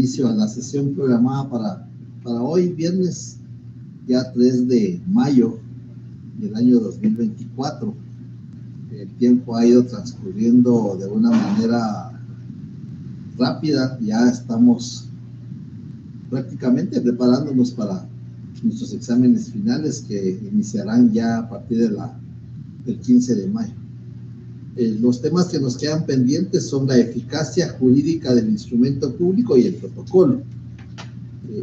inicio a la sesión programada para hoy, viernes, ya 3 de mayo del año 2024. El tiempo ha ido transcurriendo de una manera rápida. Ya estamos prácticamente preparándonos para nuestros exámenes finales que iniciarán ya a partir del 15 de mayo. Los temas que nos quedan pendientes son la eficacia jurídica del instrumento público y el protocolo.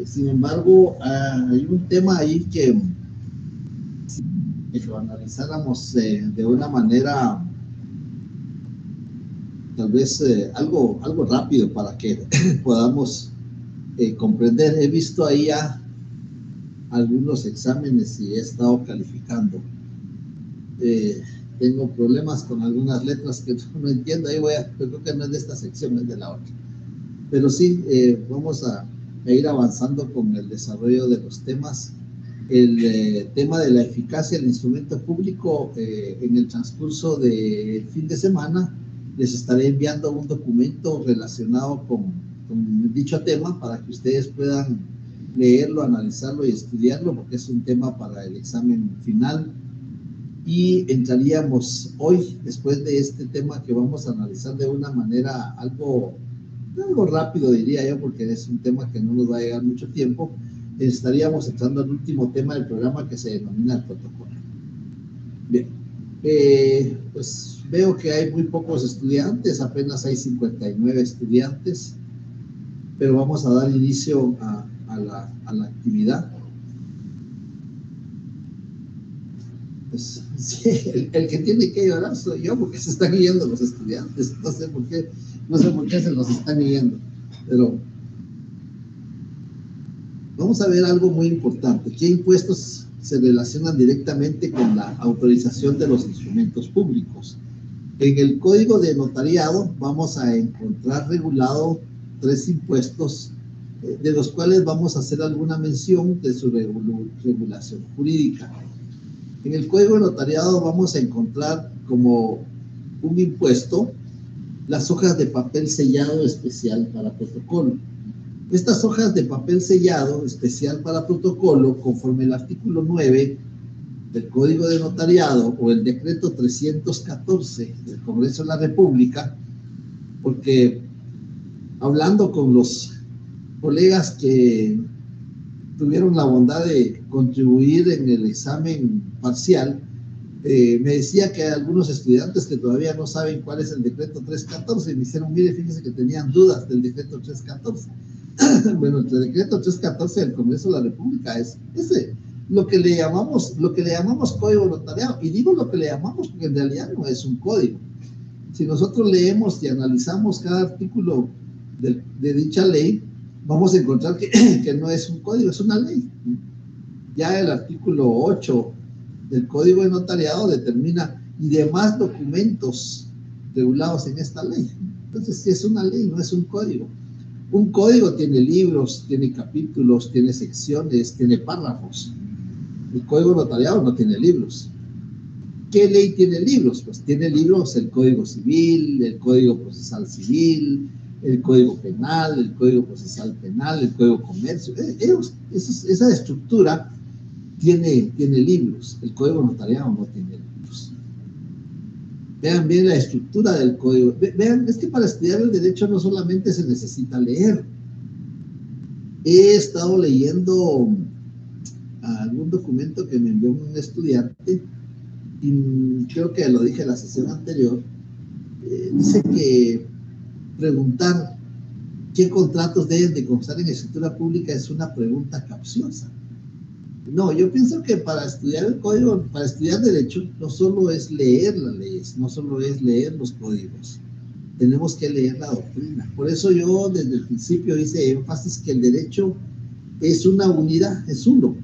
Sin embargo, hay un tema ahí que si lo analizáramos de una manera tal vez algo rápido para que podamos comprender. He visto ahí ya algunos exámenes y he estado calificando. Tengo problemas con algunas letras que no entiendo. Ahí creo que no es de esta sección, es de la otra. Pero sí, vamos a ir avanzando con el desarrollo de los temas. El tema de la eficacia del instrumento público, en el transcurso del fin de semana les estaré enviando un documento relacionado con dicho tema para que ustedes puedan leerlo, analizarlo y estudiarlo, porque es un tema para el examen final. Y entraríamos hoy, después de este tema que vamos a analizar de una manera algo rápido, diría yo, porque es un tema que no nos va a llegar mucho tiempo. Estaríamos entrando al último tema del programa, que se denomina el protocolo. Bien, pues veo que hay muy pocos estudiantes, apenas hay 59 estudiantes, pero vamos a dar inicio a la actividad. Pues, sí, el que tiene que llorar soy yo, porque se están yendo los estudiantes. No sé por qué se los están yendo, pero vamos a ver algo muy importante. ¿Qué impuestos se relacionan directamente con la autorización de los instrumentos públicos? En el Código de Notariado vamos a encontrar regulado 3 impuestos, de los cuales vamos a hacer alguna mención de su regulación jurídica. En el Código de Notariado vamos a encontrar como un impuesto las hojas de papel sellado especial para protocolo. Estas hojas de papel sellado especial para protocolo, conforme el artículo 9 del Código de Notariado o el decreto 314 del Congreso de la República, porque hablando con los colegas que tuvieron la bondad de contribuir en el examen parcial, me decía que hay algunos estudiantes que todavía no saben cuál es el decreto 314 y me dijeron, mire, fíjense que tenían dudas del decreto 314. Bueno, el decreto 314 del Congreso de la República es ese, lo que le llamamos código notariado. Y digo lo que le llamamos porque en realidad no es un código. Si nosotros leemos y analizamos cada artículo de dicha ley, vamos a encontrar que no es un código, es una ley. Ya el artículo 8 del Código de Notariado determina y demás documentos regulados en esta ley. Entonces, sí es una ley, no es un código. Un código tiene libros, tiene capítulos, tiene secciones, tiene párrafos. El Código Notariado no tiene libros. ¿Qué ley tiene libros? Pues tiene libros el Código Civil, el Código Procesal Civil, el Código Penal, el Código Procesal Penal, el Código Comercio. Esa estructura tiene libros. El Código Notariado no tiene libros. Vean bien la estructura del código. Vean, es que para estudiar el derecho no solamente se necesita leer. He estado leyendo algún documento que me envió un estudiante y creo que lo dije en la sesión anterior. Dice que preguntar qué contratos deben de constar en escritura pública es una pregunta capciosa. No, yo pienso que para estudiar el código, para estudiar derecho, no solo es leer las leyes, no solo es leer los códigos, tenemos que leer la doctrina. Por eso yo desde el principio hice énfasis que el derecho es una unidad, es uno,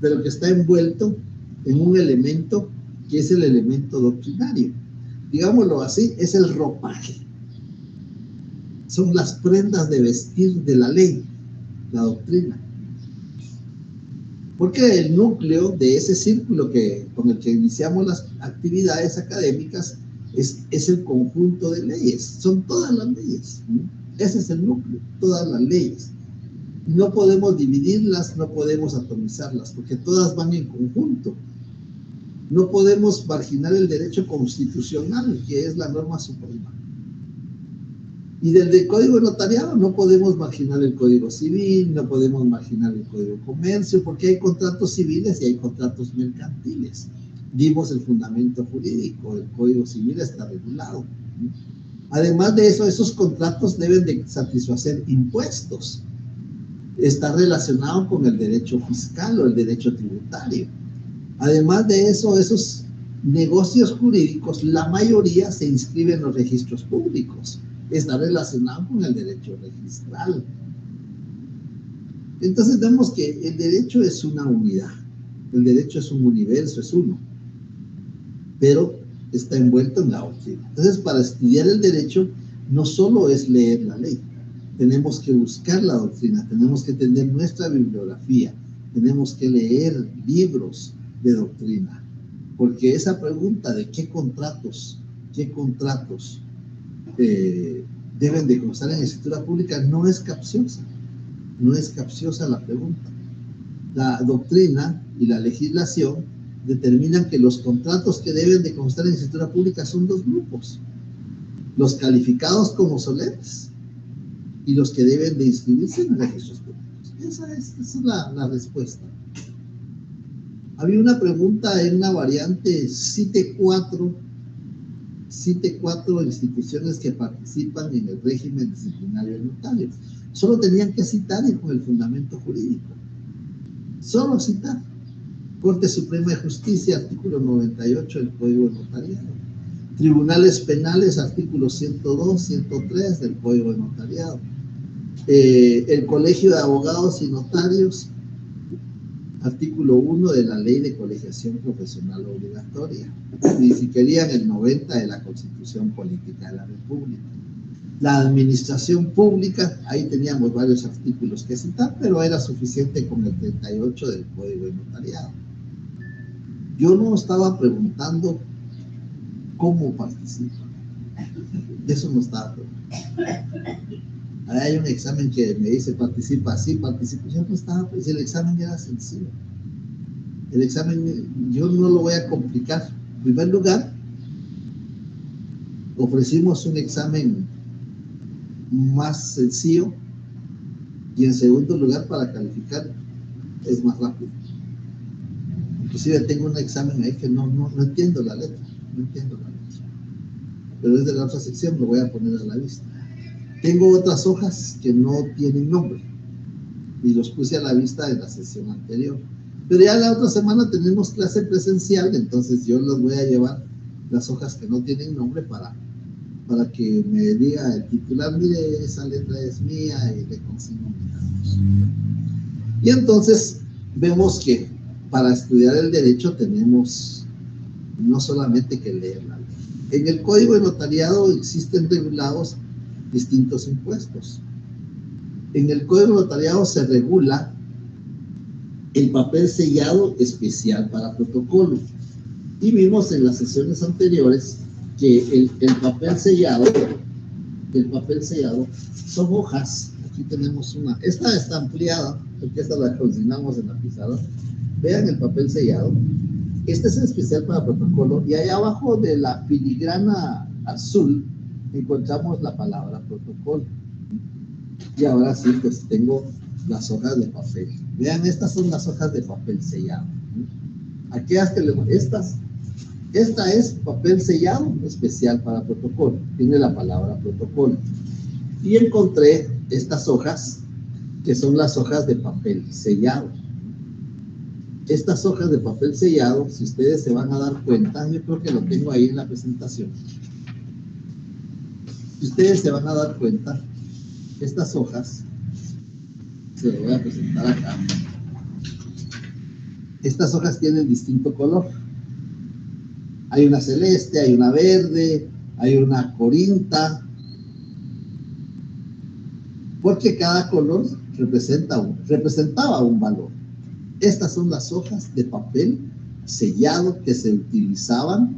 pero que está envuelto en un elemento que es el elemento doctrinario. Digámoslo así, es el ropaje. Son las prendas de vestir de la ley, la doctrina. Porque el núcleo de ese círculo con el que iniciamos las actividades académicas es el conjunto de leyes, son todas las leyes. Ese es el núcleo, todas las leyes. No podemos dividirlas, no podemos atomizarlas, porque todas van en conjunto. No podemos marginar el derecho constitucional, que es la norma suprema. Y del Código de Notariado no podemos marginar el Código Civil, no podemos marginar el Código de Comercio, porque hay contratos civiles y hay contratos mercantiles. Dimos el fundamento jurídico, el Código Civil está regulado. Además de eso, esos contratos deben de satisfacer impuestos. Está relacionado con el derecho fiscal o el derecho tributario. Además de eso, esos negocios jurídicos, la mayoría se inscriben en los registros públicos. Está relacionado con el derecho registral. Entonces vemos que el derecho es una unidad. El derecho es un universo, es uno. Pero está envuelto en la doctrina. Entonces, para estudiar el derecho, no solo es leer la ley. Tenemos que buscar la doctrina, tenemos que tener nuestra bibliografía, tenemos que leer libros de doctrina. Porque esa pregunta de qué contratos deben de constar en escritura pública no es capciosa. No es capciosa la pregunta. La doctrina y la legislación determinan que los contratos que deben de constar en escritura pública son dos grupos: los calificados como solemnes y los que deben de inscribirse en registros públicos. Esa es la respuesta. Había una pregunta en una variante: cite cuatro instituciones que participan en el régimen disciplinario de notarios. Solo tenían que citar con el fundamento jurídico. Solo citar. Corte Suprema de Justicia, artículo 98 del Código de Notariado. Tribunales Penales, artículos 102, 103 del Código de Notariado. El Colegio de Abogados y Notarios, artículo 1 de la Ley de Colegiación Profesional Obligatoria. Y si querían, el 90 de la Constitución Política de la República. La administración pública, ahí teníamos varios artículos que citar, pero era suficiente con el 38 del Código de Notariado. Yo no estaba preguntando cómo participa. De eso no estaba preguntando. Ahí hay un examen que me dice participa, sí, participa. Yo no estaba, pues el examen era sencillo. El examen yo no lo voy a complicar. En primer lugar, ofrecimos un examen más sencillo, y en segundo lugar, para calificar es más rápido. Inclusive tengo un examen ahí que no entiendo la letra, pero es de la otra sección, lo voy a poner a la vista. Tengo otras hojas que no tienen nombre y los puse a la vista en la sesión anterior, pero ya la otra semana tenemos clase presencial, entonces yo les voy a llevar las hojas que no tienen nombre para que me diga el titular: mire, esa letra es mía, y le consigno mis datos. Y entonces vemos que para estudiar el derecho tenemos no solamente que leer la ley. En el Código de Notariado existen regulados distintos impuestos. En el Código de Notariado se regula el papel sellado especial para protocolo. Y vimos en las sesiones anteriores que el papel sellado son hojas. Aquí tenemos una. Esta está ampliada, porque esta la consignamos en la pizarra. Vean el papel sellado. Este es especial para protocolo, y ahí abajo de la filigrana azul encontramos la palabra protocolo. Y ahora sí, pues tengo las hojas de papel. Vean, estas son las hojas de papel sellado. Aquellas que esta es papel sellado especial para protocolo. Tiene la palabra protocolo. Y encontré estas hojas, que son las hojas de papel sellado. Estas hojas de papel sellado, si ustedes se van a dar cuenta, yo creo que lo tengo ahí en la presentación. Si ustedes se van a dar cuenta, estas hojas, se lo voy a presentar acá. Estas hojas tienen distinto color. Hay una celeste, hay una verde, hay una corinta, porque cada color representaba un valor. Estas son las hojas de papel sellado que se utilizaban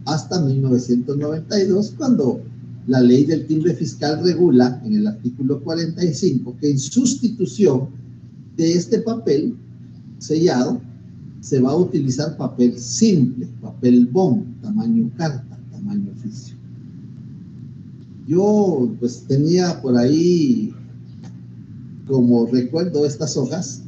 hasta 1992, cuando la ley del timbre fiscal regula en el artículo 45 que en sustitución de este papel sellado se va a utilizar papel simple, papel bond, tamaño carta, tamaño oficio. Yo pues tenía por ahí como recuerdo estas hojas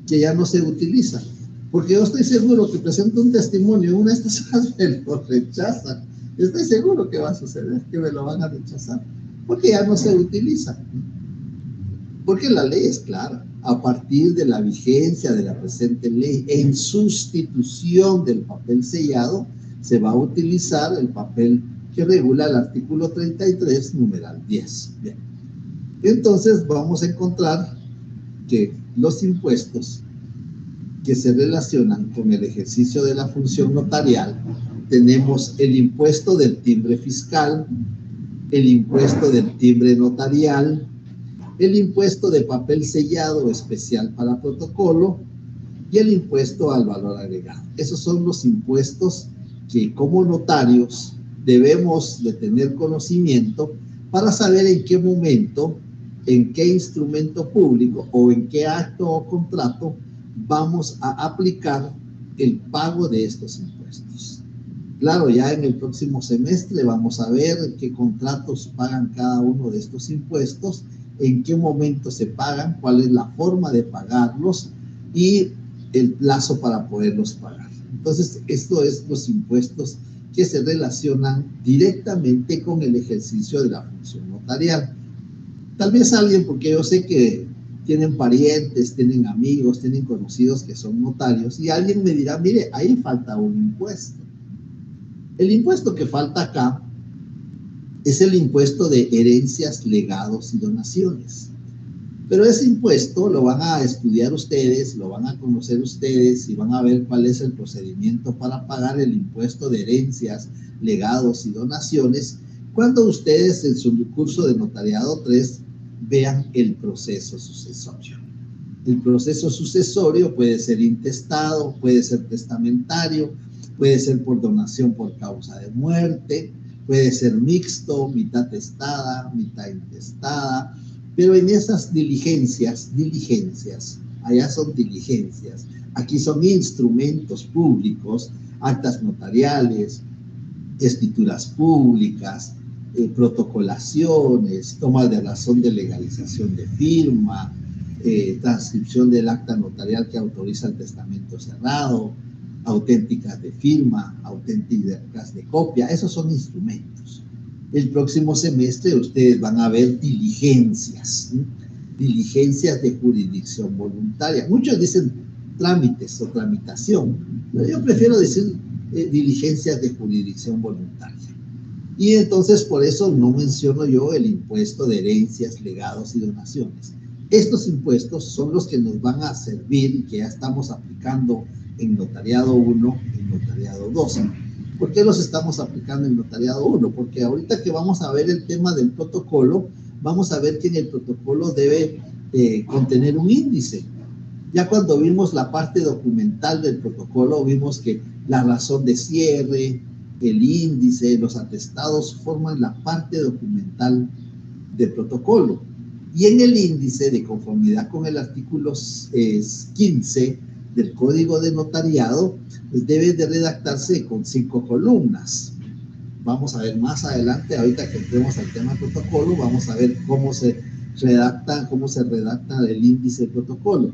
que ya no se utilizan, porque yo estoy seguro que presento un testimonio, una de estas hojas me lo rechazan. Estoy seguro que va a suceder, que me lo van a rechazar, porque ya no se utiliza. Porque la ley es clara. A partir de la vigencia de la presente ley, en sustitución del papel sellado, se va a utilizar el papel que regula el artículo 33, numeral 10. Bien. Entonces vamos a encontrar que los impuestos que se relacionan con el ejercicio de la función notarial, tenemos el impuesto del timbre fiscal, el impuesto del timbre notarial, el impuesto de papel sellado especial para protocolo y el impuesto al valor agregado. Esos son los impuestos que como notarios debemos de tener conocimiento para saber en qué momento, en qué instrumento público o en qué acto o contrato vamos a aplicar el pago de estos impuestos. Claro, ya en el próximo semestre vamos a ver qué contratos pagan cada uno de estos impuestos, en qué momento se pagan, cuál es la forma de pagarlos y el plazo para poderlos pagar. Entonces, esto es los impuestos que se relacionan directamente con el ejercicio de la función notarial. Tal vez alguien, porque yo sé que tienen parientes, tienen amigos, tienen conocidos que son notarios, y alguien me dirá, mire, ahí falta un impuesto. El impuesto que falta acá es el impuesto de herencias, legados y donaciones. Pero ese impuesto lo van a estudiar ustedes, lo van a conocer ustedes y van a ver cuál es el procedimiento para pagar el impuesto de herencias, legados y donaciones cuando ustedes en su curso de notariado 3 vean el proceso sucesorio. El proceso sucesorio puede ser intestado, puede ser testamentario, puede ser por donación por causa de muerte, puede ser mixto, mitad testada, mitad intestada, pero en esas diligencias, allá son diligencias, aquí son instrumentos públicos, actas notariales, escrituras públicas, protocolaciones, toma de razón de legalización de firma, transcripción del acta notarial que autoriza el testamento cerrado, auténticas de firma, auténticas de copia, esos son instrumentos. El próximo semestre ustedes van a ver diligencias, ¿sí? Diligencias de jurisdicción voluntaria. Muchos dicen trámites o tramitación, pero yo prefiero decir diligencias de jurisdicción voluntaria. Y entonces por eso no menciono yo el impuesto de herencias, legados y donaciones. Estos impuestos son los que nos van a servir y que ya estamos aplicando en notariado 1, en notariado 2. ¿Por qué los estamos aplicando en notariado 1? Porque ahorita que vamos a ver el tema del protocolo, vamos a ver que en el protocolo debe contener un índice. Ya cuando vimos la parte documental del protocolo, vimos que la razón de cierre, el índice, los atestados forman la parte documental del protocolo. Y en el índice, de conformidad con el artículo 15 del Código de Notariado, pues debe de redactarse con 5 columnas. Vamos a ver más adelante, ahorita que entremos al tema protocolo, vamos a ver cómo se redacta el índice del protocolo.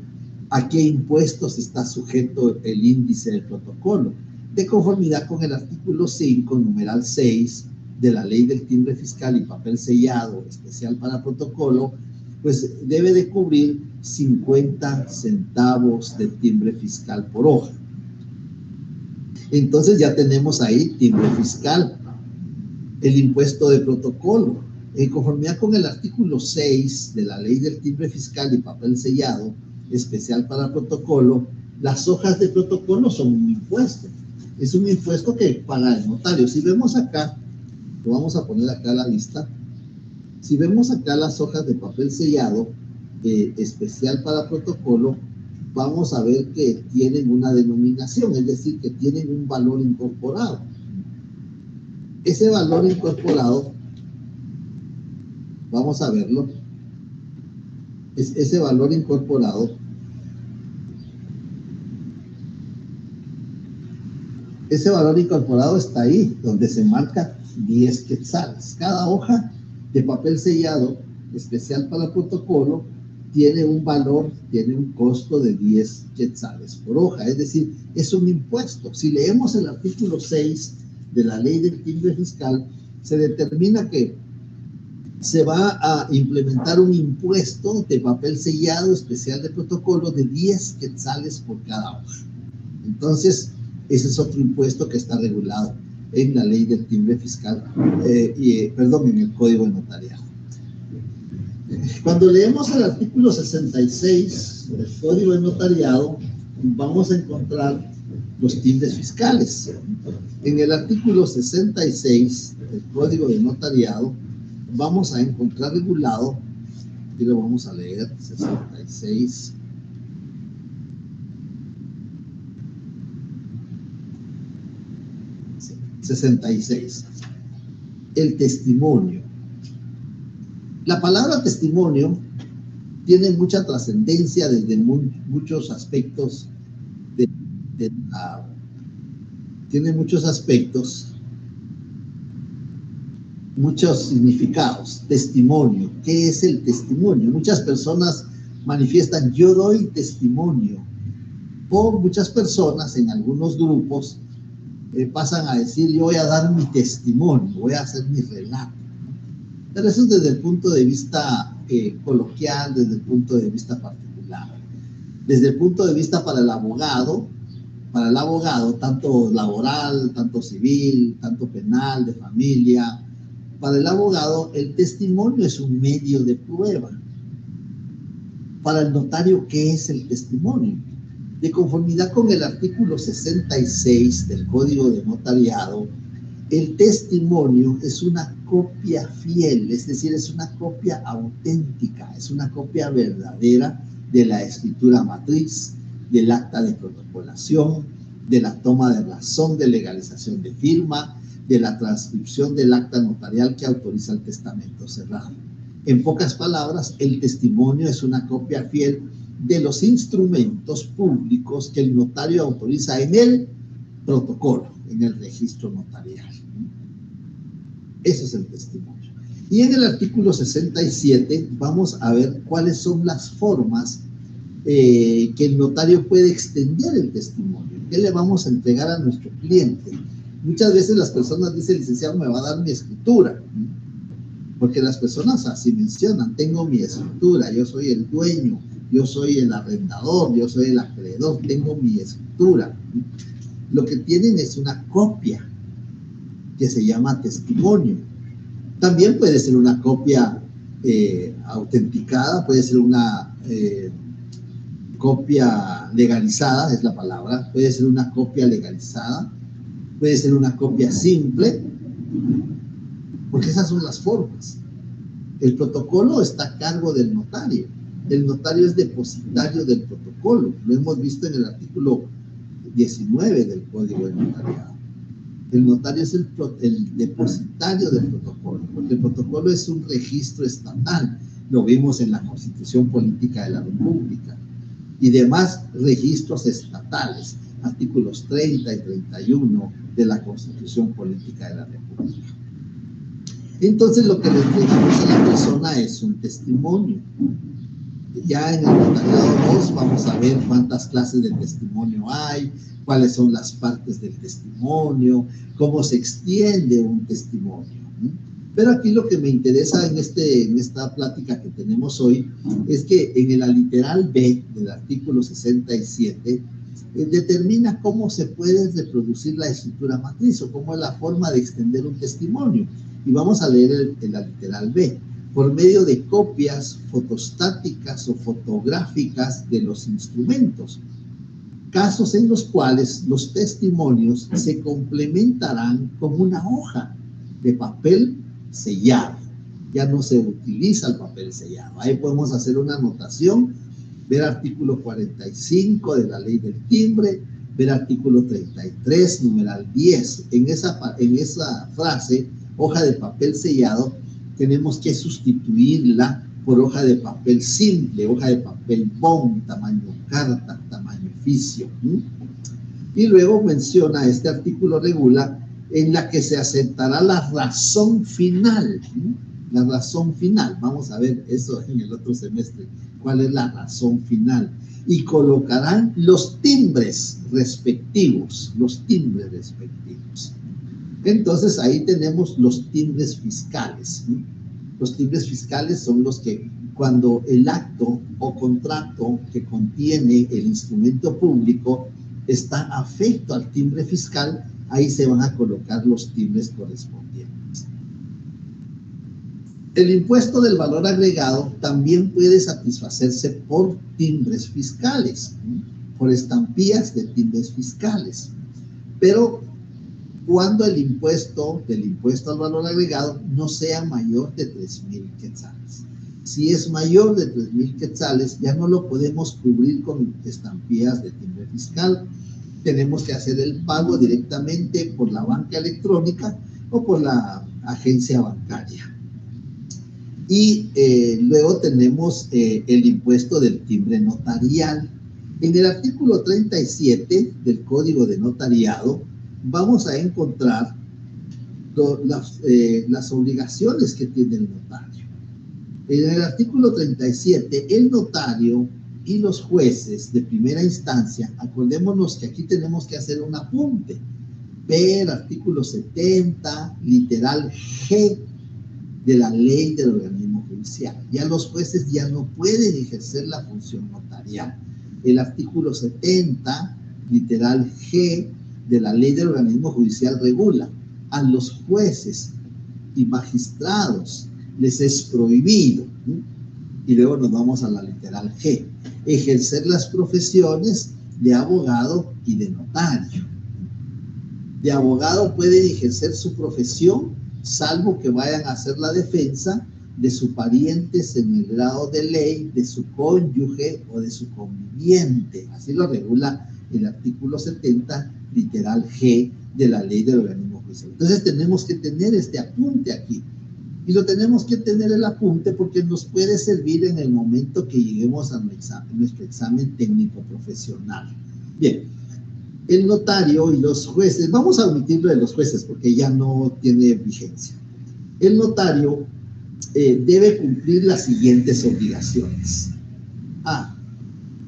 ¿A qué impuestos está sujeto el índice del protocolo? De conformidad con el artículo 5, numeral 6 de la Ley del Timbre Fiscal y Papel Sellado Especial para Protocolo, pues debe de cubrir 50 centavos de timbre fiscal por hoja. Entonces ya tenemos ahí timbre fiscal, el impuesto de protocolo. En conformidad con el artículo 6 de la Ley del Timbre Fiscal y Papel Sellado Especial para Protocolo, las hojas de protocolo son un impuesto. Es un impuesto que paga el notario. Si vemos acá, lo vamos a poner acá a la vista, si vemos acá las hojas de papel sellado especial para protocolo, vamos a ver que tienen una denominación, es decir, que tienen un valor incorporado. Ese valor incorporado, vamos a verlo, ese valor incorporado está ahí, donde se marca 10 quetzales. Cada hoja de papel sellado especial para el protocolo tiene un valor, tiene un costo de 10 quetzales por hoja, es decir, es un impuesto. Si leemos el artículo 6 de la ley del timbre fiscal, se determina que se va a implementar un impuesto de papel sellado especial de protocolo de 10 quetzales por cada hoja. Entonces, ese es otro impuesto que está regulado en la ley del timbre fiscal, en el Código de Notariado. Cuando leemos el artículo 66 del Código de Notariado, vamos a encontrar los timbres fiscales. En el artículo 66 del Código de Notariado, vamos a encontrar regulado, y lo vamos a leer, 66. Sí, 66. El testimonio. La palabra testimonio tiene mucha trascendencia desde muchos aspectos. Tiene muchos aspectos, muchos significados. Testimonio. ¿Qué es el testimonio? Muchas personas manifiestan, yo doy testimonio. O muchas personas en algunos grupos pasan a decir, yo voy a dar mi testimonio, voy a hacer mi relato. Pero eso es desde el punto de vista coloquial, desde el punto de vista particular. Desde el punto de vista para el abogado, tanto laboral, tanto civil, tanto penal, de familia, para el abogado el testimonio es un medio de prueba. Para el notario, ¿qué es el testimonio? De conformidad con el artículo 66 del Código de Notariado, el testimonio es una copia fiel, es decir, es una copia auténtica, es una copia verdadera de la escritura matriz, del acta de protocolación, de la toma de razón de legalización de firma, de la transcripción del acta notarial que autoriza el testamento cerrado. En pocas palabras, el testimonio es una copia fiel de los instrumentos públicos que el notario autoriza en el protocolo, en el registro notarial. Ese es el testimonio. Y en el artículo 67 vamos a ver cuáles son las formas que el notario puede extender el testimonio. ¿Qué le vamos a entregar a nuestro cliente? Muchas veces las personas dicen, licenciado, me va a dar mi escritura. Porque las personas así mencionan, tengo mi escritura, yo soy el dueño, yo soy el arrendador, yo soy el acreedor, tengo mi escritura. Lo que tienen es una copia que se llama testimonio. También puede ser una copia autenticada, puede ser una copia legalizada, es la palabra, puede ser una copia legalizada, puede ser una copia simple, porque esas son las formas. El protocolo está a cargo del notario. El notario es depositario del protocolo. Lo hemos visto en el artículo 19 del Código de Notariado. El notario es el depositario del protocolo, porque el protocolo es un registro estatal. Lo vimos en la Constitución Política de la República y demás registros estatales, artículos 30 y 31 de la Constitución Política de la República. Entonces, lo que le entregamos a la persona es un testimonio. Ya en el notariado 2 vamos a ver cuántas clases de testimonio hay, cuáles son las partes del testimonio, cómo se extiende un testimonio. Pero aquí lo que me interesa en esta plática que tenemos hoy es que en el aliteral B del artículo 67 determina cómo se puede reproducir la escritura matriz o cómo es la forma de extender un testimonio. Y vamos a leer el aliteral B. Por medio de copias fotostáticas o fotográficas de los instrumentos, casos en los cuales los testimonios se complementarán con una hoja de papel sellado. Ya no se utiliza el papel sellado. Ahí podemos hacer una anotación, ver artículo 45 de la ley del timbre, ver artículo 33, numeral 10. En esa frase, hoja de papel sellado, tenemos que sustituirla por hoja de papel simple, hoja de papel bond, tamaño carta, tamaño oficio. Y luego menciona, este artículo regula, en la que se aceptará la razón final. La razón final, vamos a ver eso en el otro semestre, cuál es la razón final. Y colocarán los timbres respectivos, Entonces ahí tenemos los timbres fiscales. Los timbres fiscales son los que, cuando el acto o contrato que contiene el instrumento público está afecto al timbre fiscal, ahí se van a colocar los timbres correspondientes. El impuesto del valor agregado también puede satisfacerse por timbres fiscales, por estampillas de timbres fiscales, pero cuando el impuesto al valor agregado no sea mayor de 3,000 quetzales. Si es mayor de 3,000 quetzales, ya no lo podemos cubrir con estampillas de timbre fiscal. Tenemos que hacer el pago directamente por la banca electrónica o por la agencia bancaria. Y luego tenemos el impuesto del timbre notarial. En el artículo 37 del Código de Notariado vamos a encontrar las obligaciones que tiene el notario. En el artículo 37, el notario y los jueces de primera instancia, acordémonos que aquí tenemos que hacer un apunte. Ver artículo 70, literal G de la ley del organismo judicial. Ya los jueces ya no pueden ejercer la función notarial. El artículo 70, literal G de la ley del organismo judicial regula: a los jueces y magistrados les es prohibido, y luego nos vamos a la literal G, ejercer las profesiones de abogado y de notario. De abogado pueden ejercer su profesión salvo que vayan a hacer la defensa de sus parientes en el grado de ley, de su cónyuge o de su conviviente. Así lo regula el artículo 70, literal G de la ley del organismo judicial. Entonces tenemos que tener este apunte aquí. Y lo tenemos que tener el apunte porque nos puede servir en el momento que lleguemos a nuestro examen técnico profesional. Bien, el notario y los jueces, vamos a omitirlo de los jueces porque ya no tiene vigencia. El notario debe cumplir las siguientes obligaciones. A.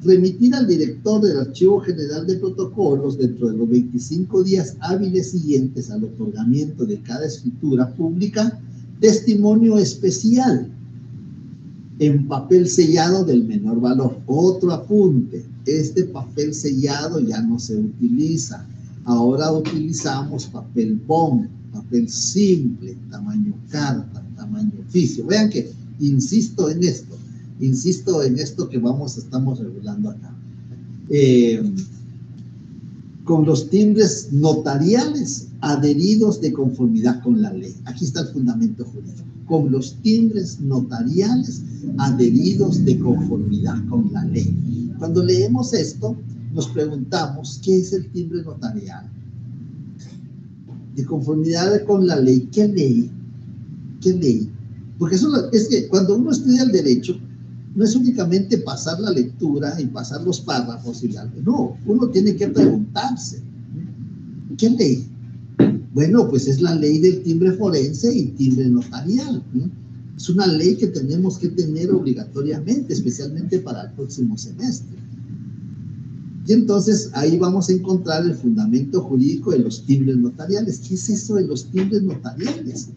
Remitir al director del Archivo General de Protocolos dentro de los 25 días hábiles siguientes al otorgamiento de cada escritura pública testimonio especial en papel sellado del menor valor. Otro apunte: este papel sellado ya no se utiliza. Ahora utilizamos papel bond, papel simple, tamaño carta, tamaño oficio. Vean que insisto en esto que estamos regulando acá. Con los timbres notariales adheridos de conformidad con la ley. Aquí está el fundamento jurídico. Con los timbres notariales adheridos de conformidad con la ley. Cuando leemos esto, nos preguntamos, ¿qué es el timbre notarial? De conformidad con la ley. ¿Qué ley? ¿Qué ley? Porque eso es que cuando uno estudia el derecho, no es únicamente pasar la lectura y pasar los párrafos y no, uno tiene que preguntarse, ¿qué ley? Bueno, pues es la ley del timbre forense y timbre notarial. Es una ley que tenemos que tener obligatoriamente, especialmente para el próximo semestre. Y entonces ahí vamos a encontrar el fundamento jurídico de los timbres notariales. ¿Qué es eso de los timbres notariales?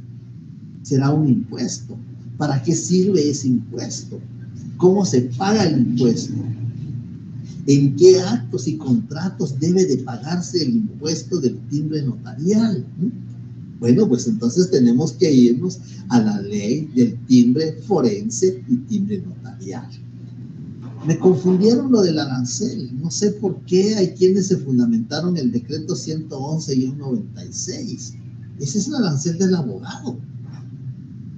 Será un impuesto. ¿Para qué sirve ese impuesto? ¿Cómo se paga el impuesto? ¿En qué actos y contratos debe de pagarse el impuesto del timbre notarial? Bueno, pues entonces tenemos que irnos a la ley del timbre forense y timbre notarial. Me confundieron lo del arancel. No sé por qué hay quienes se fundamentaron el decreto 111-96. Ese es el arancel del abogado.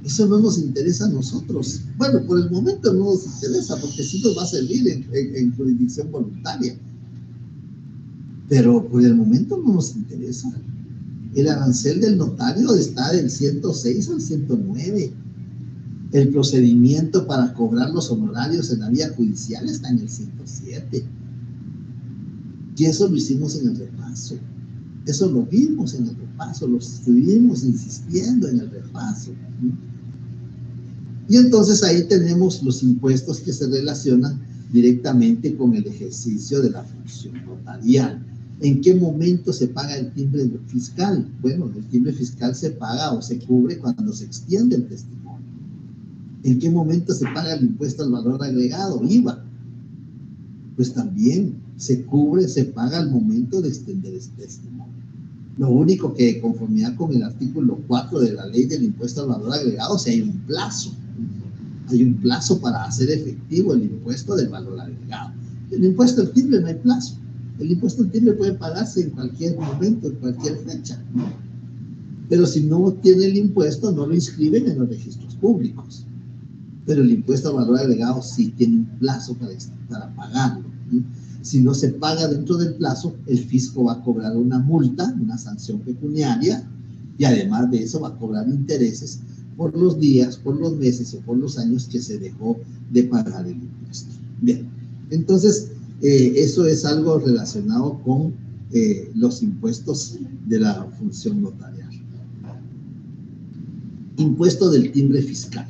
Eso no nos interesa a nosotros. Bueno, por el momento no nos interesa porque sí nos va a servir en jurisdicción voluntaria. pero por el momento no nos interesa. El arancel del notario está del 106 al 109. El procedimiento para cobrar los honorarios en la vía judicial está en el 107. Y eso lo hicimos en el repaso. Eso lo vimos en el repaso, lo estuvimos insistiendo en el repaso. Y entonces ahí tenemos los impuestos que se relacionan directamente con el ejercicio de la función notarial. ¿En qué momento se paga el timbre fiscal? Bueno, el timbre fiscal se paga o se cubre cuando se extiende el testimonio. ¿En qué momento se paga el impuesto al valor agregado, IVA? Pues también se cubre, se paga al momento de extender el testimonio. Lo único que, conformidad con el artículo 4 de la ley del impuesto al valor agregado, si hay un plazo. Hay un plazo para hacer efectivo el impuesto del valor agregado. El impuesto al timbre no hay plazo. El impuesto al timbre puede pagarse en cualquier momento, en cualquier fecha. Pero si no tiene el impuesto, no lo inscriben en los registros públicos. Pero el impuesto al valor agregado sí tiene un plazo para pagarlo. Si no se paga dentro del plazo, el fisco va a cobrar una multa, una sanción pecuniaria, y además de eso va a cobrar intereses por los días, por los meses o por los años que se dejó de pagar el impuesto. Bien, entonces eso es algo relacionado con los impuestos de la función notarial. Impuesto del timbre fiscal.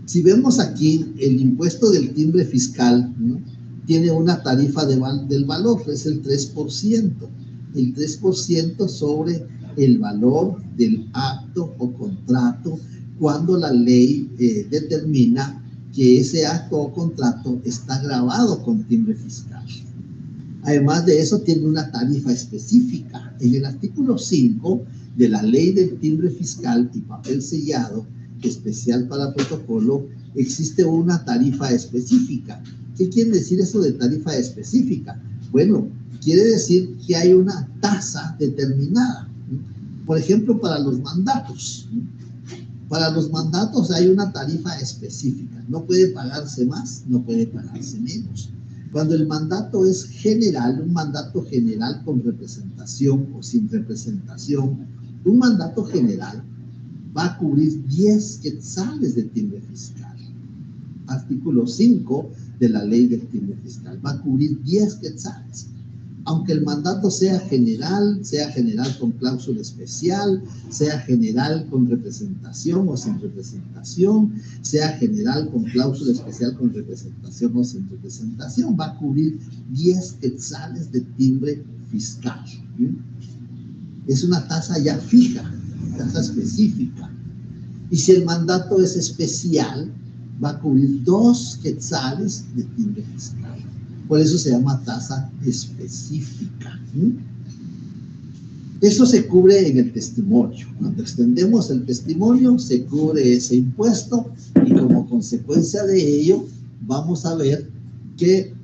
Si vemos aquí, el impuesto del timbre fiscal, ¿no?, tiene una tarifa del valor, es el 3%. El 3% sobre el valor del acto o contrato cuando la ley determina que ese acto o contrato está grabado con timbre fiscal. Además de eso, tiene una tarifa específica. En el artículo 5 de la ley del timbre fiscal y papel sellado, especial para protocolo, existe una tarifa específica. ¿Qué quiere decir eso de tarifa específica? Bueno, quiere decir que hay una tasa determinada. Por ejemplo, para los mandatos. Para los mandatos hay una tarifa específica. No puede pagarse más, no puede pagarse menos. Cuando el mandato es general, un mandato general con representación o sin representación, un mandato general va a cubrir 10 quetzales de timbre fiscal. Artículo 5 de la ley del timbre fiscal. Va a cubrir 10 quetzales. Aunque el mandato sea general con cláusula especial, sea general con representación o sin representación, sea general con cláusula especial con representación o sin representación, va a cubrir 10 quetzales de timbre fiscal. Es una tasa ya fija, tasa específica. Y si el mandato es especial, va a cubrir 2 quetzales de timbre fiscal. Por eso se llama tasa específica. Eso se cubre en el testimonio. Cuando extendemos el testimonio, se cubre ese impuesto y como consecuencia de ello, vamos a ver que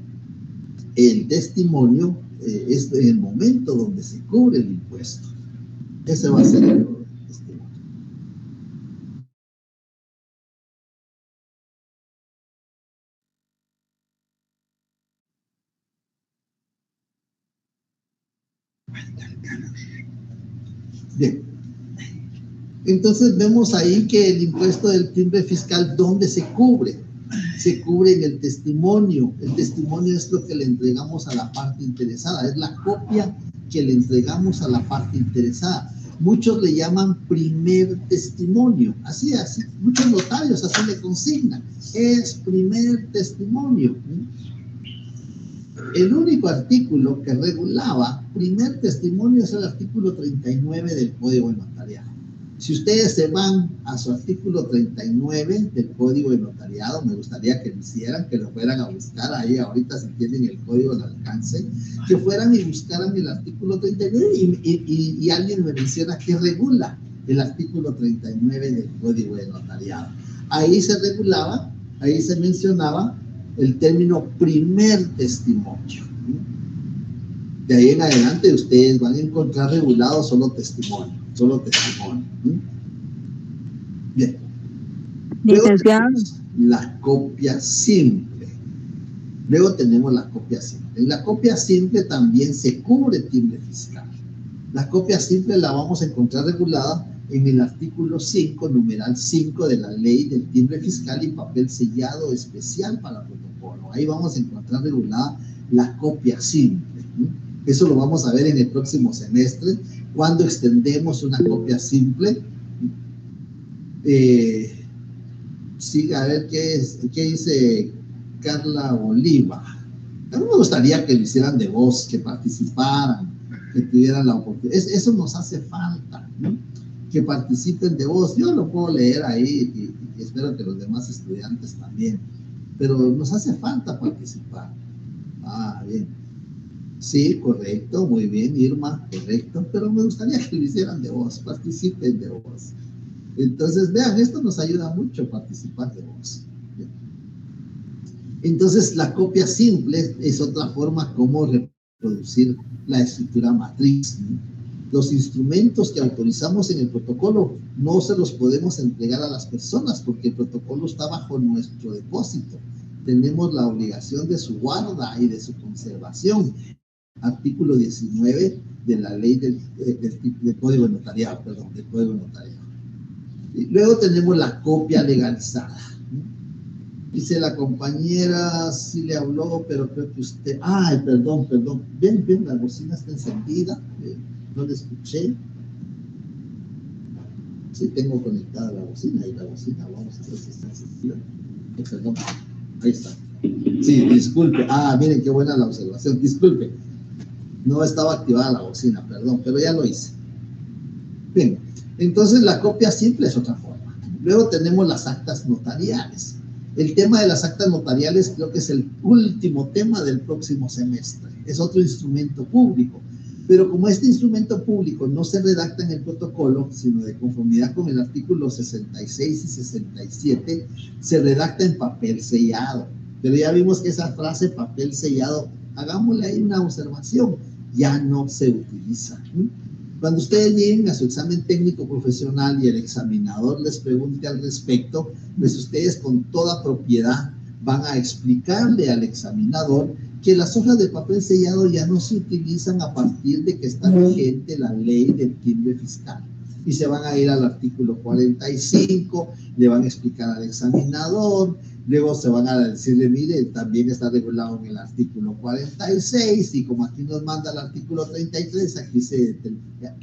el testimonio es el momento donde se cubre el impuesto. Ese va a ser el testimonio. Bien, entonces vemos ahí que el impuesto del timbre fiscal, ¿dónde se cubre? Se cubre en el testimonio. El testimonio es lo que le entregamos a la parte interesada, es la copia que le entregamos a la parte interesada. Muchos le llaman primer testimonio, así, muchos notarios así le consignan, es primer testimonio. El único artículo que regulaba primer testimonio es el artículo 39 del Código de Notariado. Si ustedes se van a su artículo 39 del Código de Notariado, me gustaría que lo hicieran, que lo fueran a buscar ahí ahorita si tienen el código al alcance, que fueran y buscaran el artículo 39 y alguien me menciona que regula el artículo 39 del Código de Notariado. Ahí se regulaba, ahí se mencionaba el término primer testimonio. De ahí en adelante ustedes van a encontrar regulado solo testimonio. Bien. Licenciado. La copia simple. Luego tenemos la copia simple. En la copia simple también se cubre timbre fiscal. La copia simple la vamos a encontrar regulada en el artículo 5, numeral 5 de la ley del timbre fiscal y papel sellado especial para protocolo. Ahí vamos a encontrar regulada la copia simple. Eso lo vamos a ver en el próximo semestre, cuando extendemos una copia simple. Sí, a ver qué dice Carla Oliva. A mí me gustaría que lo hicieran de voz, que participaran, que tuvieran la oportunidad. Eso nos hace falta, ¿no? Que participen de voz. Yo lo puedo leer ahí y espero que los demás estudiantes también. Pero nos hace falta participar. Ah, bien. Sí, correcto, muy bien, Irma, correcto. Pero me gustaría que lo hicieran de voz, participen de voz. Entonces, vean, esto nos ayuda mucho a participar de voz. Entonces, la copia simple es otra forma como reproducir la escritura matriz. Los instrumentos que autorizamos en el protocolo no se los podemos entregar a las personas porque el protocolo está bajo nuestro depósito. Tenemos la obligación de su guarda y de su conservación. Artículo 19 de la ley del Código Notariado, perdón, del Código Notariado. Y luego tenemos la copia legalizada. Dice la compañera, sí le habló, pero creo que usted... Ay, perdón. Ven, la bocina está encendida. No la escuché. Sí, tengo conectada la bocina y la bocina, vamos a ver si está encendida. Perdón, ahí está. Sí, disculpe. Ah, miren qué buena la observación. Disculpe. No estaba activada la bocina, perdón, pero ya lo hice. Bien, entonces la copia simple es otra forma. Luego tenemos las actas notariales. El tema de las actas notariales creo que es el último tema del próximo semestre. Es otro instrumento público. Pero como este instrumento público no se redacta en el protocolo, sino de conformidad con el artículo 66 y 67, se redacta en papel sellado. Pero ya vimos que esa frase, papel sellado, hagámosle ahí una observación, ya no se utiliza. Cuando ustedes lleguen a su examen técnico profesional y el examinador les pregunte al respecto, pues ustedes con toda propiedad van a explicarle al examinador que las hojas de papel sellado ya no se utilizan a partir de que está vigente la ley del timbre fiscal. Y se van a ir al artículo 45, le van a explicar al examinador, luego se van a decirle, mire, también está regulado en el artículo 46, y como aquí nos manda el artículo 33,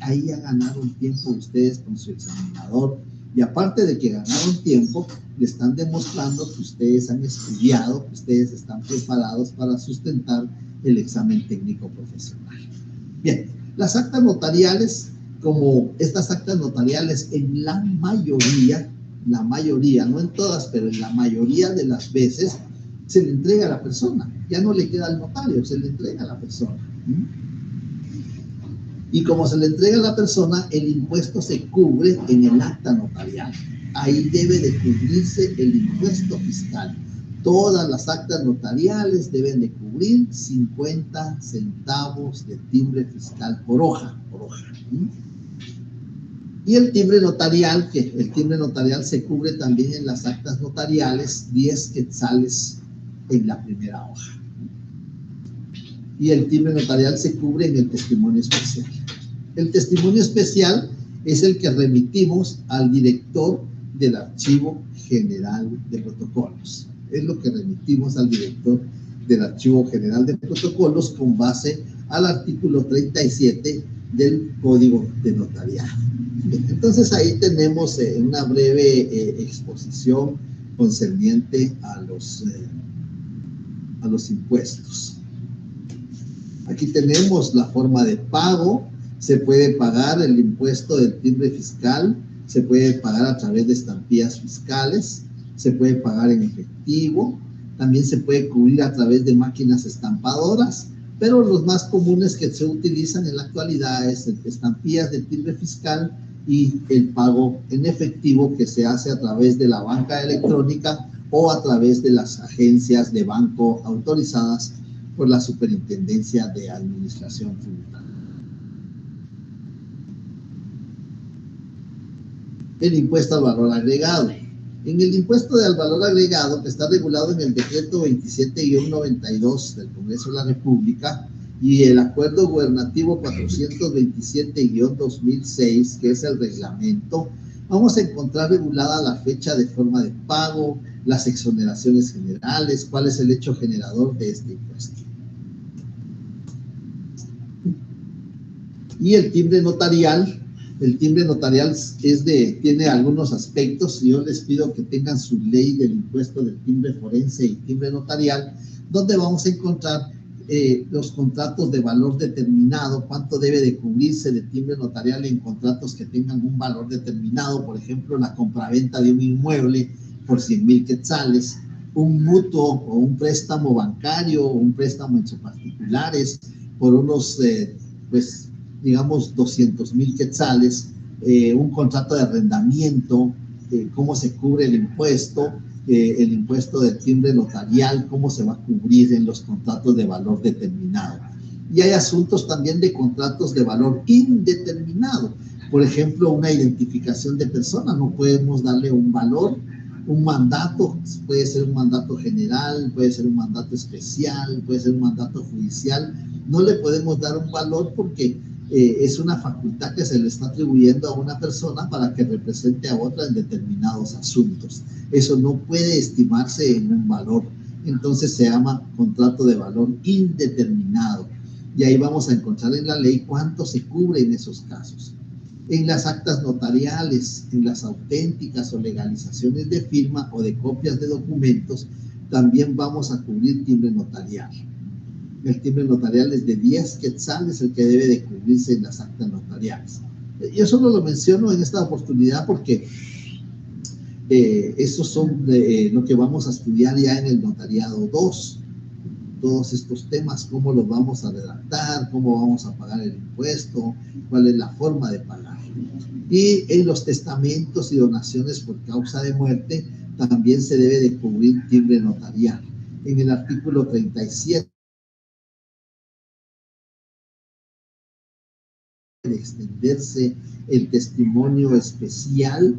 ahí ya ganaron tiempo ustedes con su examinador. Y aparte de que ganaron tiempo, le están demostrando que ustedes han estudiado, que ustedes están preparados para sustentar el examen técnico profesional. Bien, las actas notariales, como estas actas notariales en la mayoría, no en todas, pero en la mayoría de las veces, se le entrega a la persona. Ya no le queda al notario, se le entrega a la persona. Y como se le entrega a la persona, el impuesto se cubre en el acta notarial. Ahí debe de cubrirse el impuesto fiscal. Todas las actas notariales deben de cubrir 50 centavos de timbre fiscal por hoja. Y el timbre notarial se cubre también en las actas notariales, 10 quetzales en la primera hoja. Y el timbre notarial se cubre en el testimonio especial. El testimonio especial es el que remitimos al director del Archivo General de Protocolos. Es lo que remitimos al director del Archivo General de Protocolos con base al artículo 37 del Código de Notariado. Entonces ahí tenemos una breve exposición concerniente a los impuestos. Aquí tenemos la forma de pago. Se puede pagar el impuesto del timbre fiscal, se puede pagar a través de estampillas fiscales, se puede pagar en efectivo, también se puede cubrir a través de máquinas estampadoras, pero los más comunes que se utilizan en la actualidad es estampillas de timbre fiscal y el pago en efectivo que se hace a través de la banca electrónica o a través de las agencias de banco autorizadas por la Superintendencia de Administración Tributaria. El impuesto al valor agregado. En el impuesto al valor agregado, que está regulado en el decreto 27-92 del Congreso de la República y el acuerdo gubernativo 427-2006, que es el reglamento, vamos a encontrar regulada la fecha de forma de pago, las exoneraciones generales, cuál es el hecho generador de este impuesto. Y el timbre notarial tiene algunos aspectos, y yo les pido que tengan su ley del impuesto del timbre forense y timbre notarial, donde vamos a encontrar los contratos de valor determinado, cuánto debe de cubrirse de timbre notarial en contratos que tengan un valor determinado, por ejemplo, la compraventa de un inmueble por 100,000 quetzales, un mutuo o un préstamo bancario o un préstamo entre particulares por unos, digamos, 200,000 quetzales, un contrato de arrendamiento, cómo se cubre el impuesto del timbre notarial, cómo se va a cubrir en los contratos de valor determinado. Y hay asuntos también de contratos de valor indeterminado. Por ejemplo, una identificación de persona, no podemos darle un valor, un mandato, puede ser un mandato general, puede ser un mandato especial, puede ser un mandato judicial, no le podemos dar un valor porque es una facultad que se le está atribuyendo a una persona para que represente a otra en determinados asuntos. Eso no puede estimarse en un valor, entonces se llama contrato de valor indeterminado. Y ahí vamos a encontrar en la ley cuánto se cubre en esos casos. En las actas notariales, en las auténticas o legalizaciones de firma o de copias de documentos, también vamos a cubrir timbre notarial. El timbre notarial es de 10 quetzales el que debe de cubrirse en las actas notariales. Yo solo lo menciono en esta oportunidad porque esos son lo que vamos a estudiar ya en el notariado 2. Todos estos temas, cómo los vamos a redactar, cómo vamos a pagar el impuesto, cuál es la forma de pagar. Y en los testamentos y donaciones por causa de muerte también se debe de cubrir timbre notarial. En el artículo 37 de extenderse el testimonio especial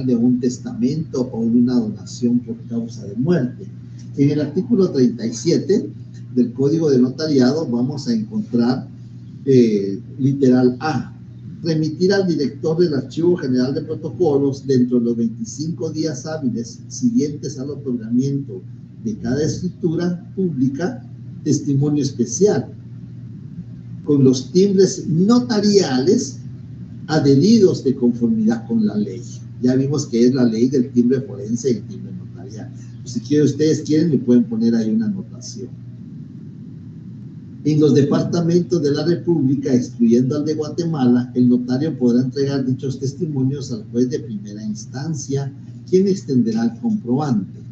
de un testamento o de una donación por causa de muerte. En el artículo 37 del Código de Notariado vamos a encontrar literal A, remitir al director del Archivo General de Protocolos dentro de los 25 días hábiles siguientes al otorgamiento de cada escritura pública testimonio especial con los timbres notariales adheridos de conformidad con la ley. Ya vimos que es la ley del timbre forense y el timbre notarial. Si ustedes quieren, le pueden poner ahí una anotación. En los departamentos de la República, excluyendo al de Guatemala, el notario podrá entregar dichos testimonios al juez de primera instancia, quien extenderá el comprobante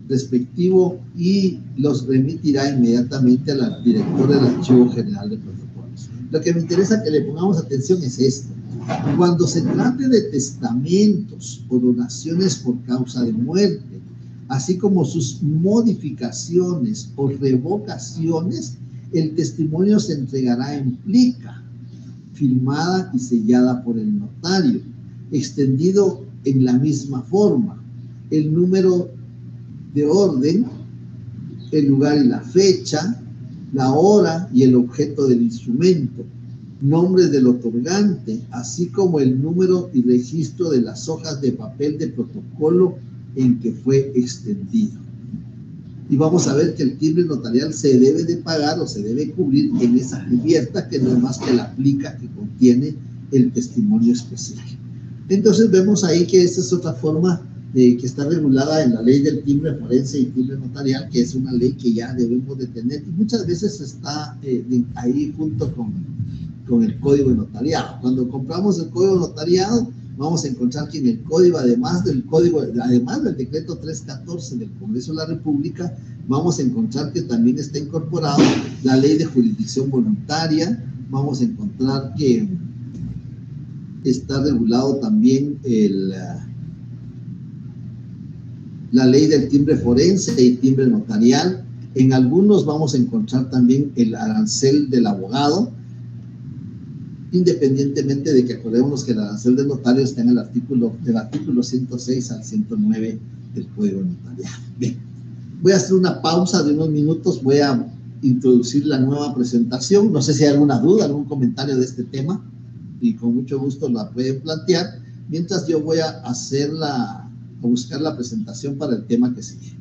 respectivo y los remitirá inmediatamente al director del Archivo General de Protocolos. Lo que me interesa que le pongamos atención es esto. Cuando se trate de testamentos o donaciones por causa de muerte, así como sus modificaciones o revocaciones, el testimonio se entregará en plica, firmada y sellada por el notario, extendido en la misma forma, el número de orden, el lugar y la fecha, la hora y el objeto del instrumento, nombres del otorgante, así como el número y registro de las hojas de papel de protocolo en que fue extendido. Y vamos a ver que el timbre notarial se debe de pagar o se debe cubrir en esa cubierta, que no es más que la plica que contiene el testimonio especial. Entonces vemos ahí que esta es otra forma que está regulada en la ley del timbre forense y timbre notarial, que es una ley que ya debemos de tener y muchas veces está ahí junto con el código de notariado. Cuando compramos el código de notariado, vamos a encontrar que en el código, además del decreto 314 del Congreso de la República, vamos a encontrar que también está incorporado la ley de jurisdicción voluntaria, vamos a encontrar que está regulado también la ley del timbre forense y timbre notarial. En algunos vamos a encontrar también el arancel del abogado, independientemente de que acordémonos que el arancel del notario está en el artículo 106 al 109 del Código Notarial. Bien, voy a hacer una pausa de unos minutos, voy a introducir la nueva presentación. No sé si hay alguna duda, algún comentario de este tema, y con mucho gusto la pueden plantear, mientras yo voy a buscar la presentación para el tema que sigue.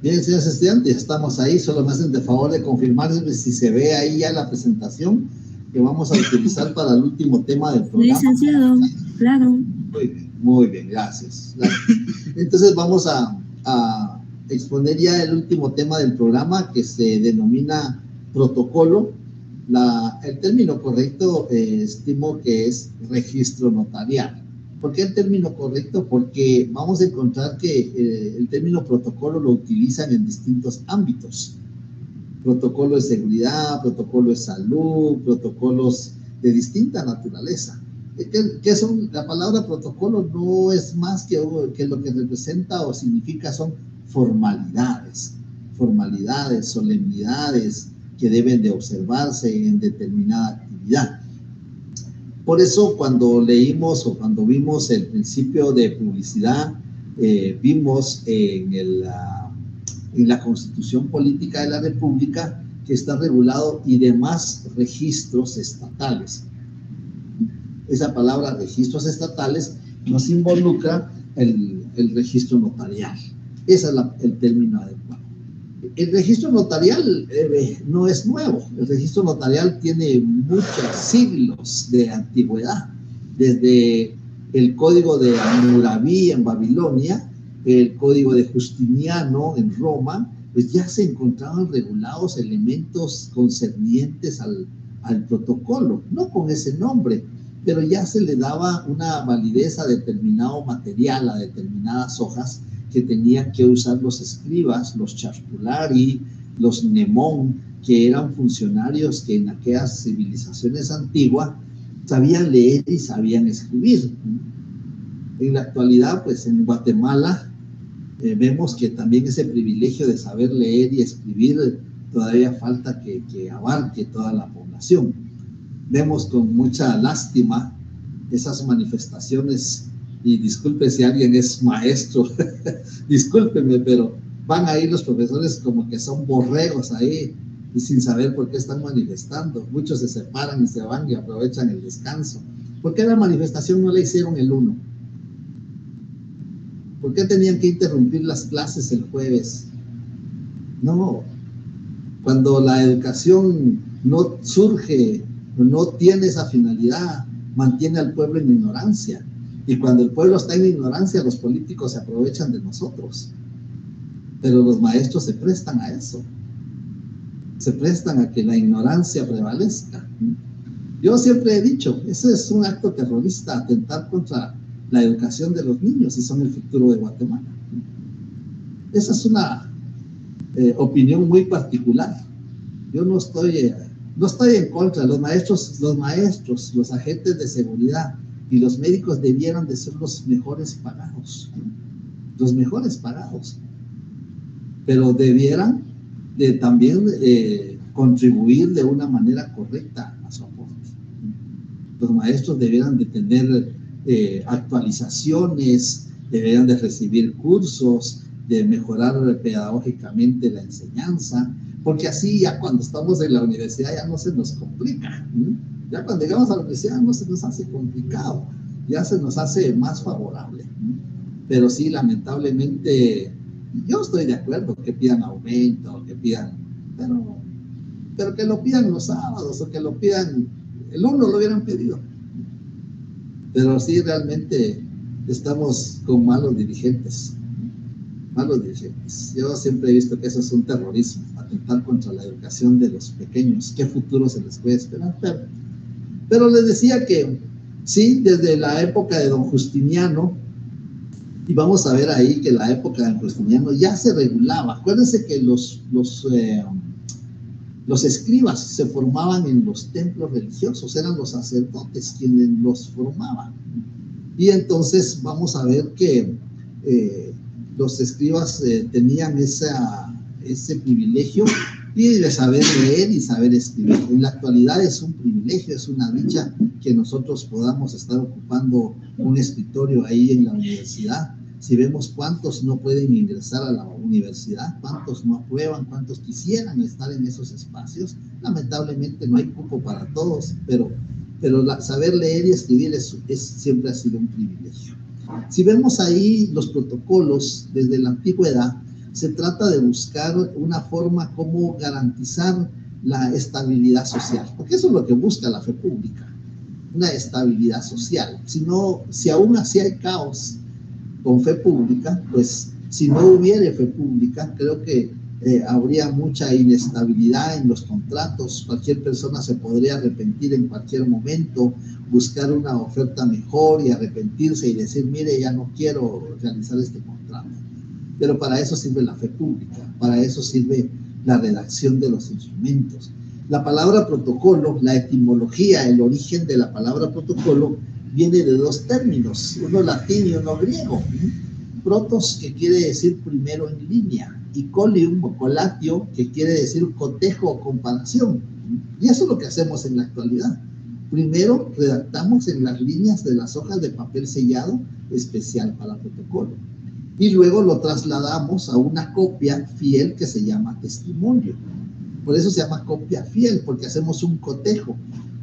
Bien, señores estudiantes, estamos ahí. Solo me hacen de favor de confirmar si se ve ahí ya la presentación que vamos a utilizar para el último tema del programa. Licenciado, claro. Muy bien, gracias. Entonces vamos a exponer ya el último tema del programa, que se denomina protocolo. El término correcto estimo que es registro notarial. ¿Por qué el término correcto? Porque vamos a encontrar que el término protocolo lo utilizan en distintos ámbitos. Protocolo de seguridad, protocolo de salud, protocolos de distinta naturaleza. ¿Qué son? La palabra protocolo no es más que lo que representa o significa son formalidades, solemnidades que deben de observarse en determinada actividad. Por eso cuando leímos o cuando vimos el principio de publicidad, vimos en la Constitución Política de la República que está regulado y demás registros estatales. Esa palabra registros estatales nos involucra el registro notarial. Ese es el término adecuado. El registro notarial no es nuevo. El registro notarial tiene muchos siglos de antigüedad. Desde el código de Hammurabi en Babilonia, el código de Justiniano en Roma, pues ya se encontraban regulados elementos concernientes al protocolo, no con ese nombre, pero ya se le daba una validez a determinado material, a determinadas hojas que tenían que usar los escribas, los chartulari, los nemón, que eran funcionarios que en aquellas civilizaciones antiguas sabían leer y sabían escribir. En la actualidad, pues en Guatemala, vemos que también ese privilegio de saber leer y escribir todavía falta que abarque toda la población. Vemos con mucha lástima esas manifestaciones, y disculpe si alguien es maestro, discúlpenme, pero van ahí los profesores como que son borregos ahí y sin saber por qué están manifestando. Muchos se separan y se van y aprovechan el descanso. ¿Por qué la manifestación no la hicieron el 1? ¿Por qué tenían que interrumpir las clases el jueves? No, cuando la educación no surge, no tiene esa finalidad, mantiene al pueblo en ignorancia. Y cuando el pueblo está en ignorancia, los políticos se aprovechan de nosotros. Pero los maestros se prestan a eso. Se prestan a que la ignorancia prevalezca. Yo siempre he dicho, ese es un acto terrorista, atentar contra la educación de los niños, y son el futuro de Guatemala. Esa es una opinión muy particular. Yo no estoy en contra. Los maestros, los agentes de seguridad y los médicos debieran de ser los mejores pagados. Los mejores pagados. Pero debieran de también contribuir de una manera correcta a su aporte. Los maestros debieran de tener actualizaciones, deberían de recibir cursos, de mejorar pedagógicamente la enseñanza, porque así ya cuando estamos en la universidad ya no se nos complica. Ya cuando llegamos a la universidad no se nos hace complicado, ya se nos hace más favorable. Pero sí, lamentablemente, yo estoy de acuerdo que pidan aumento, que pidan, pero que lo pidan los sábados o que lo pidan el 1 lo hubieran pedido. Pero sí, realmente estamos con malos dirigentes. Malos dirigentes. Yo siempre he visto que eso es un terrorismo, atentar contra la educación de los pequeños. ¿Qué futuro se les puede esperar? Pero les decía que sí, desde la época de don Justiniano, y vamos a ver ahí que la época de don Justiniano ya se regulaba. Acuérdense que los escribas se formaban en los templos religiosos, eran los sacerdotes quienes los formaban. Y entonces vamos a ver que los escribas tenían ese privilegio y de saber leer y saber escribir. En la actualidad es un privilegio, es una dicha que nosotros podamos estar ocupando un escritorio ahí en la universidad. Si vemos cuántos no pueden ingresar a la universidad, cuántos no aprueban, cuántos quisieran estar en esos espacios, lamentablemente no hay cupo para todos, pero saber leer y escribir siempre ha sido un privilegio. Si vemos ahí los protocolos desde la antigüedad, se trata de buscar una forma como garantizar la estabilidad social, porque eso es lo que busca la fe pública, una estabilidad social. Si aún así hay caos con fe pública, pues si no hubiera fe pública, creo que habría mucha inestabilidad en los contratos. Cualquier persona se podría arrepentir en cualquier momento, buscar una oferta mejor y arrepentirse y decir, mire, ya no quiero realizar este contrato. Pero para eso sirve la fe pública, para eso sirve la redacción de los instrumentos. La palabra protocolo, la etimología, el origen de la palabra protocolo viene de dos términos, uno latín y uno griego. Protos, que quiere decir primero en línea, y colium o colatio, que quiere decir cotejo o comparación. Y eso es lo que hacemos en la actualidad. Primero redactamos en las líneas de las hojas de papel sellado especial para protocolo. Y luego lo trasladamos a una copia fiel que se llama testimonio. Por eso se llama copia fiel, porque hacemos un cotejo.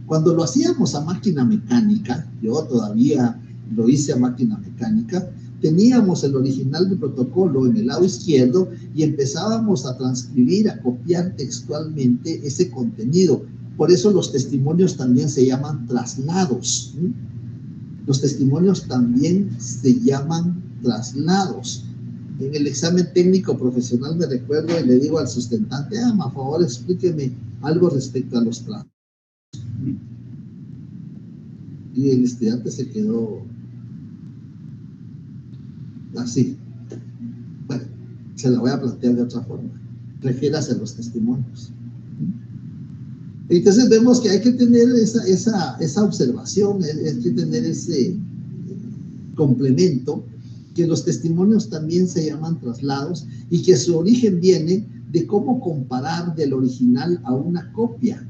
Cuando lo hacíamos a máquina mecánica, yo todavía lo hice a máquina mecánica, teníamos el original del protocolo en el lado izquierdo y empezábamos a transcribir, a copiar textualmente ese contenido. Por eso los testimonios también se llaman traslados. Los testimonios también se llaman traslados. En el examen técnico profesional me recuerdo y le digo al sustentante, por favor explíqueme algo respecto a los traslados. Y el estudiante se quedó así. Bueno, se la voy a plantear de otra forma. Refiérase a los testimonios. Entonces vemos que hay que tener esa observación, hay que tener ese complemento, que los testimonios también se llaman traslados y que su origen viene de cómo comparar del original a una copia.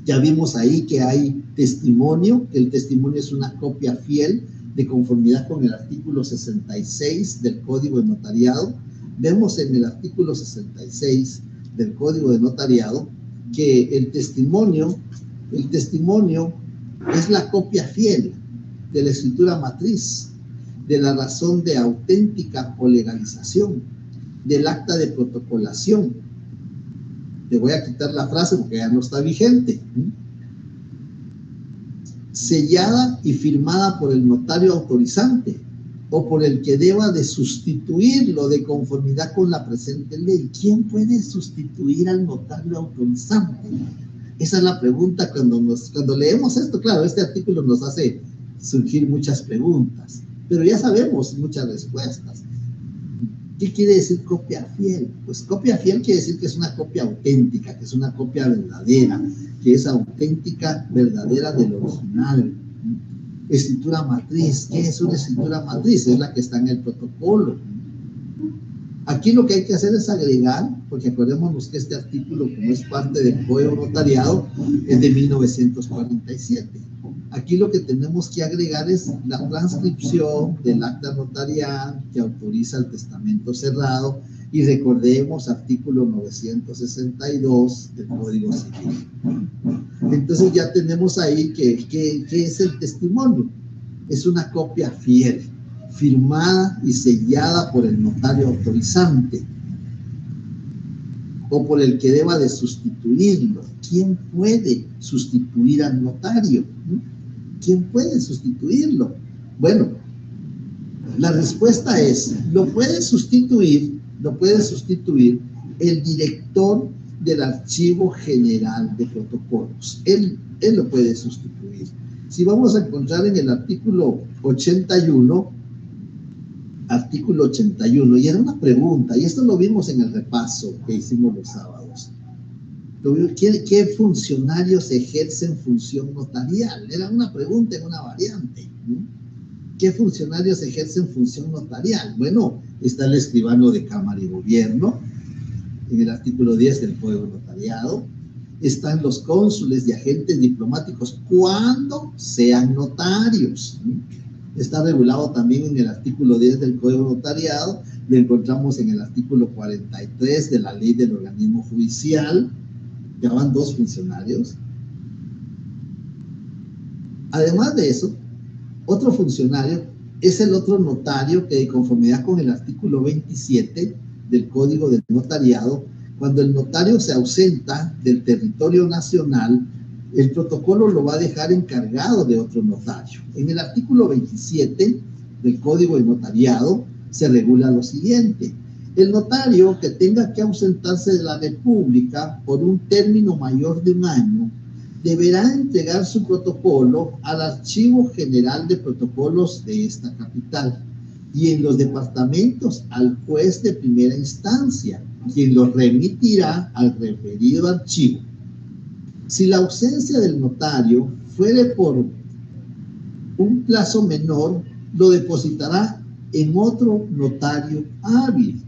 Ya vimos ahí que hay testimonio, que el testimonio es una copia fiel de conformidad con el artículo 66 del Código de Notariado. Vemos en el artículo 66 del Código de Notariado que el testimonio es la copia fiel de la escritura matriz, de la razón de auténtica o legalización, del acta de protocolación. Le voy a quitar la frase porque ya no está vigente. Sellada y firmada por el notario autorizante o por el que deba de sustituirlo de conformidad con la presente ley. ¿Quién puede sustituir al notario autorizante? Esa es la pregunta cuando leemos esto. Claro, este artículo nos hace surgir muchas preguntas, pero ya sabemos muchas respuestas. ¿Qué quiere decir copia fiel? Pues copia fiel quiere decir que es una copia auténtica, que es una copia verdadera, que es auténtica, verdadera del original. Escritura matriz. ¿Qué es una escritura matriz? Es la que está en el protocolo. Aquí lo que hay que hacer es agregar, porque acordémonos que este artículo, como es parte del Código Notariado, es de 1947. Aquí lo que tenemos que agregar es la transcripción del acta notarial que autoriza el testamento cerrado, y recordemos artículo 962 del Código Civil. Entonces ya tenemos ahí que es el testimonio. Es una copia fiel, firmada y sellada por el notario autorizante o por el que deba de sustituirlo. ¿Quién puede sustituir al notario? ¿Quién puede sustituirlo? Bueno, la respuesta es, lo puede sustituir el director del Archivo General de Protocolos. Él lo puede sustituir. Si vamos a encontrar en el artículo 81, y era una pregunta, y esto lo vimos en el repaso que hicimos los sábados. ¿Qué funcionarios ejercen función notarial? Era una pregunta en una variante. ¿Qué funcionarios ejercen función notarial? Bueno, está el escribano de Cámara y Gobierno, en el artículo 10 del Código Notariado. Están los cónsules y agentes diplomáticos cuando sean notarios. Está regulado también en el artículo 10 del Código Notariado. Lo encontramos en el artículo 43 de la Ley del Organismo Judicial. Ya van 2 funcionarios. Además de eso, otro funcionario es el otro notario que, de conformidad con el artículo 27 del Código del Notariado, cuando el notario se ausenta del territorio nacional, el protocolo lo va a dejar encargado de otro notario. En el artículo 27 del Código de Notariado se regula lo siguiente: el notario que tenga que ausentarse de la República por un término mayor de 1 año deberá entregar su protocolo al Archivo General de Protocolos de esta capital y en los departamentos al juez de primera instancia, quien lo remitirá al referido archivo. Si la ausencia del notario fuere por un plazo menor, lo depositará en otro notario hábil,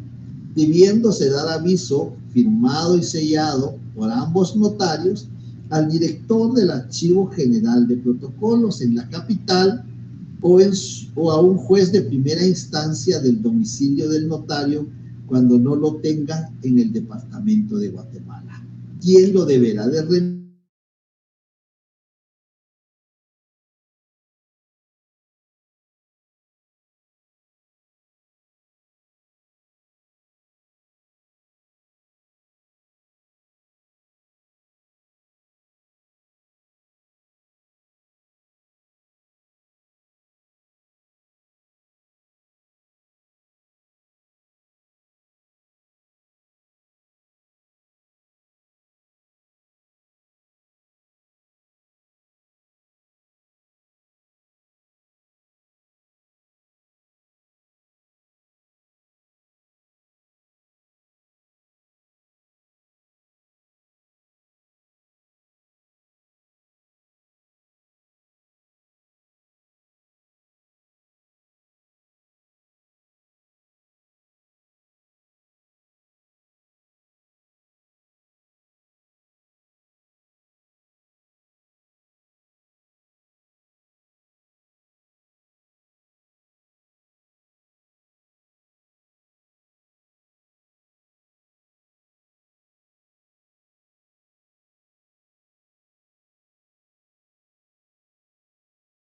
debiéndose dar aviso firmado y sellado por ambos notarios al director del Archivo General de Protocolos en la capital o a un juez de primera instancia del domicilio del notario cuando no lo tenga en el departamento de Guatemala. ¿Quién lo deberá de remitir?